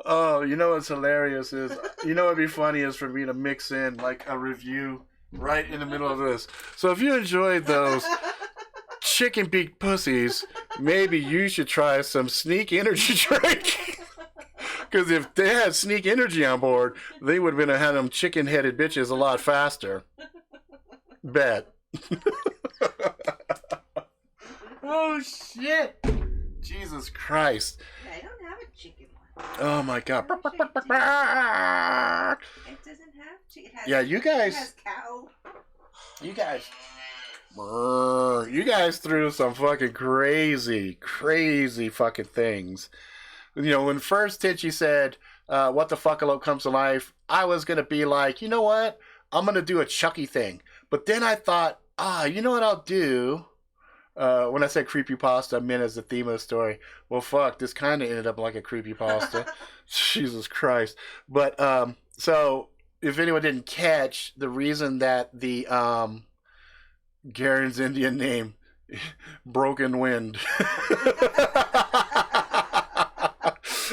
Oh, you know what's hilarious is, what'd be funny is for me to mix in like a review right in the middle of this. So if you enjoyed those chicken beak pussies, maybe you should try some Sneak Energy drink. Because if they had Sneak Energy on board, they would have had them chicken-headed bitches a lot faster. Bet. Oh, shit. Jesus Christ. Yeah, I don't have a chicken one. Oh, my God. It doesn't have chicken. Yeah, you guys. It has cow. You guys threw some fucking crazy fucking things. When first Titchy said, what the fuckalope comes to life, I was going to be like, you know what? I'm going to do a Chucky thing. But then I thought, you know what I'll do? When I said creepypasta, I meant as the theme of the story. Well, fuck, this kind of ended up like a creepypasta. Jesus Christ. But, so, if anyone didn't catch, the reason that the, Garen's Indian name, Broken Wind.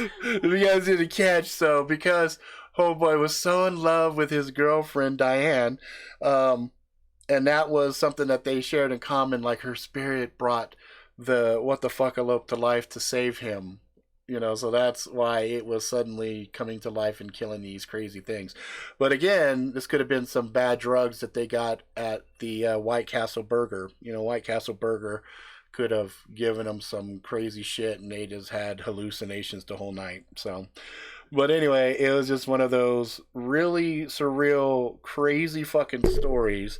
If you guys didn't catch, so because Homeboy was so in love with his girlfriend Diane, And that was something that they shared in common. Like her spirit brought the WTFalope to life to save him. So that's why it was suddenly coming to life and killing these crazy things. But again, this could have been some bad drugs that they got at the White Castle Burger. White Castle Burger could have given them some crazy shit and they just had hallucinations the whole night. So, but anyway, it was just one of those really surreal, crazy fucking stories.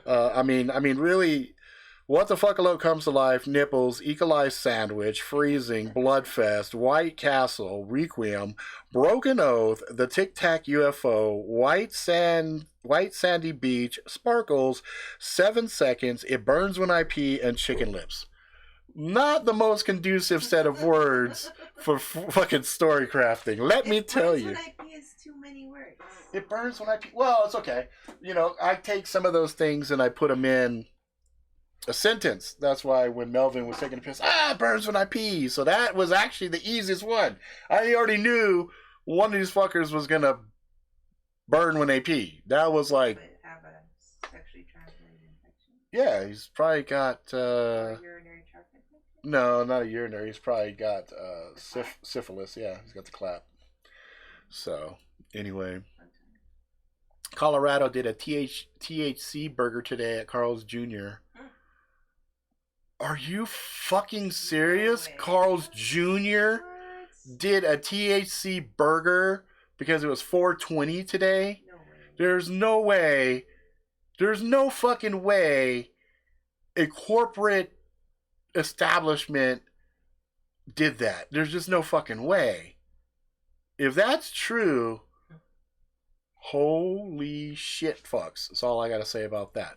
I mean, really, WTFalope comes to life, Nipples, Equalized Sandwich, Freezing, Bloodfest, White Castle, Requiem, Broken Oath, The Tic Tac UFO, White Sandy Beach, Sparkles, 7 Seconds, It Burns When I Pee, and Chicken Lips. Not the most conducive set of words for fucking story crafting. Let me tell you. It burns when I pee is too many words. It burns when I pee. Well, it's okay. I take some of those things and I put them in a sentence. That's why when Melvin was taking a piss, it burns when I pee. So that was actually the easiest one. I already knew one of these fuckers was going to burn when they pee. That was like... Have a sexually transmitted infection? Yeah, he's probably got... Or urinary tract infection? No, not a urinary. He's probably got syphilis. Yeah, he's got the clap. So, anyway. Colorado did a THC burger today at Carl's Jr. Are you fucking serious? No Carl's Jr. did a THC burger because it was 420 today? No way. There's no way. There's no fucking way a corporate establishment did that. There's just no fucking way. If that's true, holy shit fucks. That's all I gotta say about that.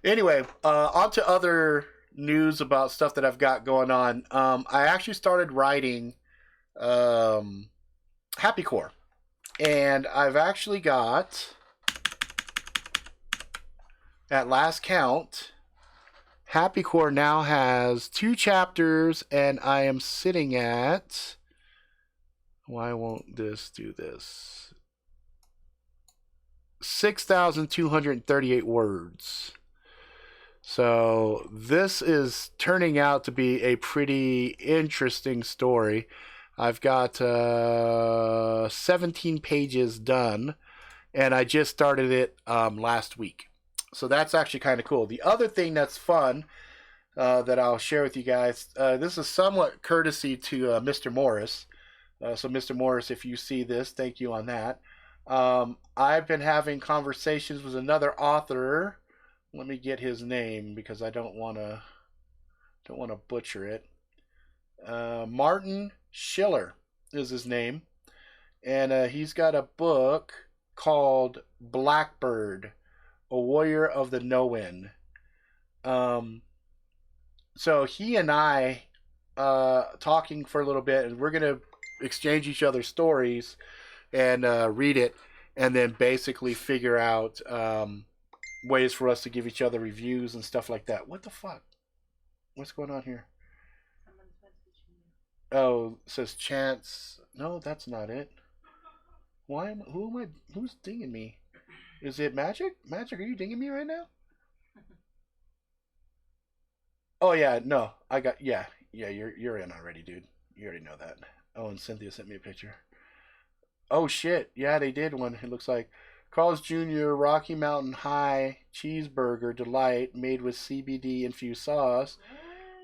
Anyway, on to other news about stuff that I've got going on. I actually started writing Happy Core. And I've actually got, at last count, Happy Core now has 2 chapters, and I am sitting at... Why won't this do this? 6,238 words. So this is turning out to be a pretty interesting story. I've got 17 pages done, and I just started it last week. So that's actually kind of cool. The other thing that's fun that I'll share with you guys, this is somewhat courtesy to Mr. Morris. So Mr. Morris, if you see this, thank you on that. I've been having conversations with another author. Let me get his name because I don't want to butcher it. Martin Schiller is his name, and he's got a book called Blackbird, A Warrior of the Know-In. So he and I talking for a little bit, and we're gonna exchange each other's stories and read it, and then basically figure out ways for us to give each other reviews and stuff like that. What the fuck? What's going on here? Oh, it says Chance. No, that's not it. Who's dinging me? Is it Magic? Magic, are you dinging me right now? Oh yeah, no. Yeah, you're in already, dude. You already know that. Oh, and Cynthia sent me a picture. Oh shit. Yeah, they did one. It looks like Carl's Jr. Rocky Mountain High Cheeseburger Delight made with CBD infused sauce.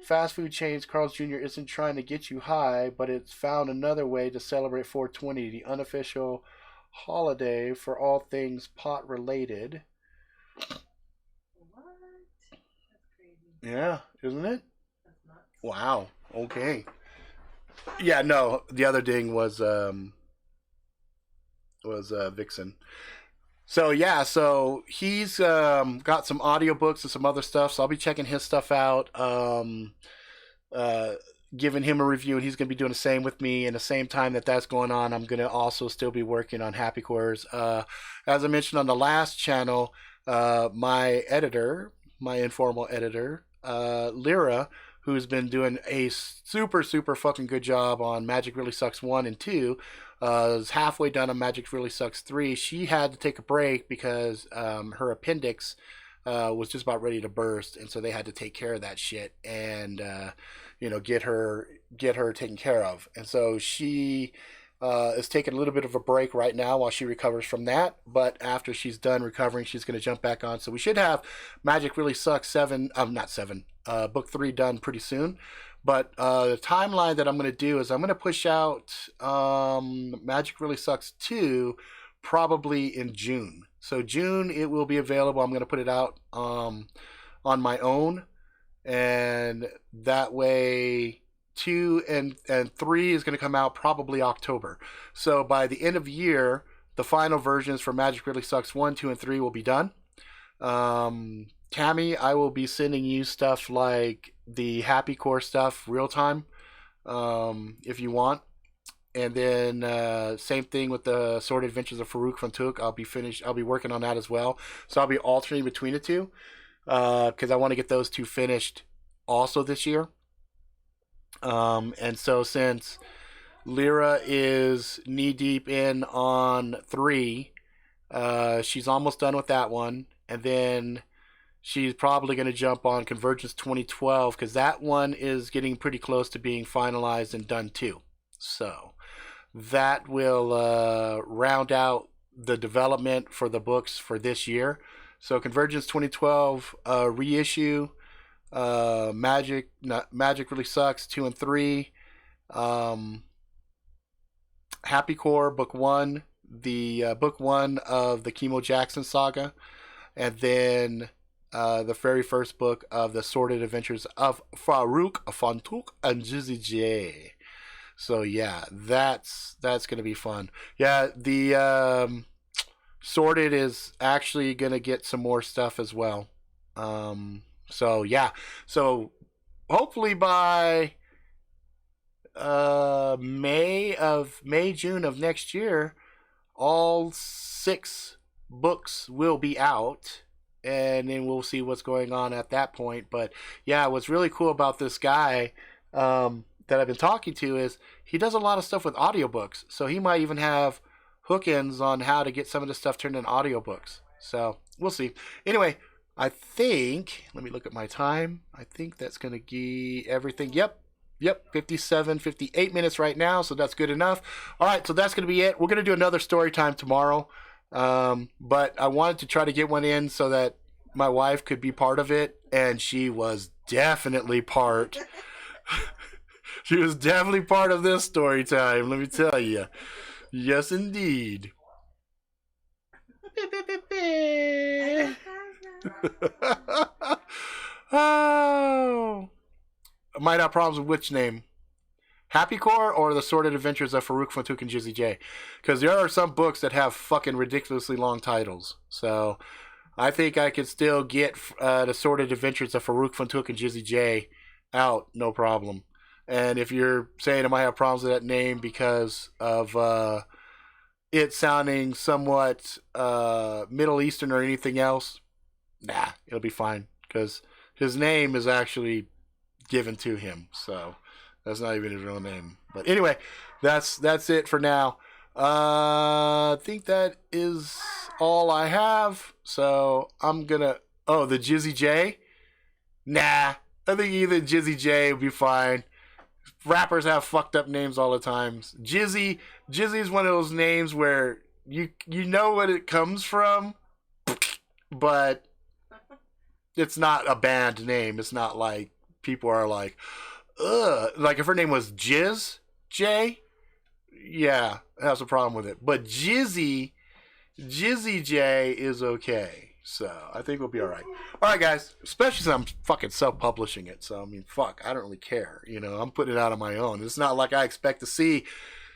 Fast food chains Carl's Jr. isn't trying to get you high, but it's found another way to celebrate 420, the unofficial holiday for all things pot related. What? That's crazy. Yeah, isn't it? That's nuts. Wow. Okay. Yeah, no, the other ding was Vixen. So yeah, so he's got some audiobooks and some other stuff, so I'll be checking his stuff out, giving him a review, and he's going to be doing the same with me. And the same time that's going on, I'm going to also still be working on Happy Cores. As I mentioned on the last channel, my informal editor, Lyra, who's been doing a super fucking good job on Magic Really Sucks 1 and 2, is halfway done on Magic Really Sucks 3. She had to take a break because her appendix was just about ready to burst, and so they had to take care of that shit and get her taken care of. And so she is taking a little bit of a break right now while she recovers from that. But after she's done recovering, she's going to jump back on. So we should have Magic Really Sucks book 3 done pretty soon. But the timeline that I'm going to do is I'm going to push out Magic Really Sucks 2 probably in June. So June it will be available. I'm going to put it out on my own, and that way 2 and 3 is going to come out probably October. So by the end of the year, the final versions for Magic Really Sucks 1, 2, and 3 will be done. Tammy, I will be sending you stuff like the Happy Core stuff real time, if you want. And then same thing with the Sword Adventures of Farouk Fantouk. I'll be working on that as well. So I'll be alternating between the two because I want to get those 2 finished also this year. And so since Lyra is knee deep in on 3, she's almost done with that one, and then she's probably going to jump on Convergence 2012 because that one is getting pretty close to being finalized and done too. So that will round out the development for the books for this year. So Convergence 2012 reissue, Magic Really Sucks 2 and 3, Happy Core Book 1, the Book 1 of the Chemo Jackson saga, and then the very first book of the Sordid Adventures of Farouk Fantouk and Jizzy J. So yeah, that's gonna be fun. Yeah, the Sordid is actually gonna get some more stuff as well. So yeah, so hopefully by June of next year, all 6 books will be out, and then we'll see what's going on at that point. But yeah, what's really cool about this guy that I've been talking to is he does a lot of stuff with audiobooks. So he might even have hook-ins on how to get some of this stuff turned into audiobooks. So we'll see. Anyway, I think, let me look at my time. I think that's going to be everything. Yep, 58 minutes right now, so that's good enough. All right, so that's going to be it. We're going to do another story time tomorrow, but I wanted to try to get one in so that my wife could be part of it, and she was definitely part. She was definitely part of this story time, let me tell you. Yes, indeed. Oh. I might have problems with which name. Happy Core or the Sordid Adventures of Farouk Fantouk and Jizzy J. Because there are some books that have fucking ridiculously long titles. So I think I could still get the Sordid Adventures of Farouk Fantouk and Jizzy J out, no problem. And if you're saying I might have problems with that name because of it sounding somewhat Middle Eastern or anything else, nah, it'll be fine. Because his name is actually given to him, so that's not even his real name. But anyway, that's it for now. I think that is all I have. So I'm gonna the Jizzy J. Nah, I think either Jizzy J will be fine. Rappers have fucked up names all the time. Jizzy is one of those names where you know what it comes from, but it's not a band name. It's not like people are like, ugh. Like if her name was Jizz J, yeah, I have a problem with it. But Jizzy J is okay. So I think we'll be all right. All right, guys. Especially since I'm fucking self-publishing it. So I mean, fuck, I don't really care. You know, I'm putting it out on my own. It's not like I expect to see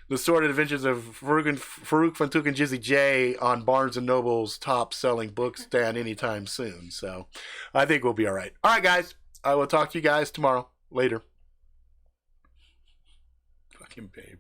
the Sordid Adventures of Farouk Fantouk and Jizzy J on Barnes & Noble's top-selling book stand anytime soon. So I think we'll be all right. All right, guys. I will talk to you guys tomorrow. Later. Fucking babe.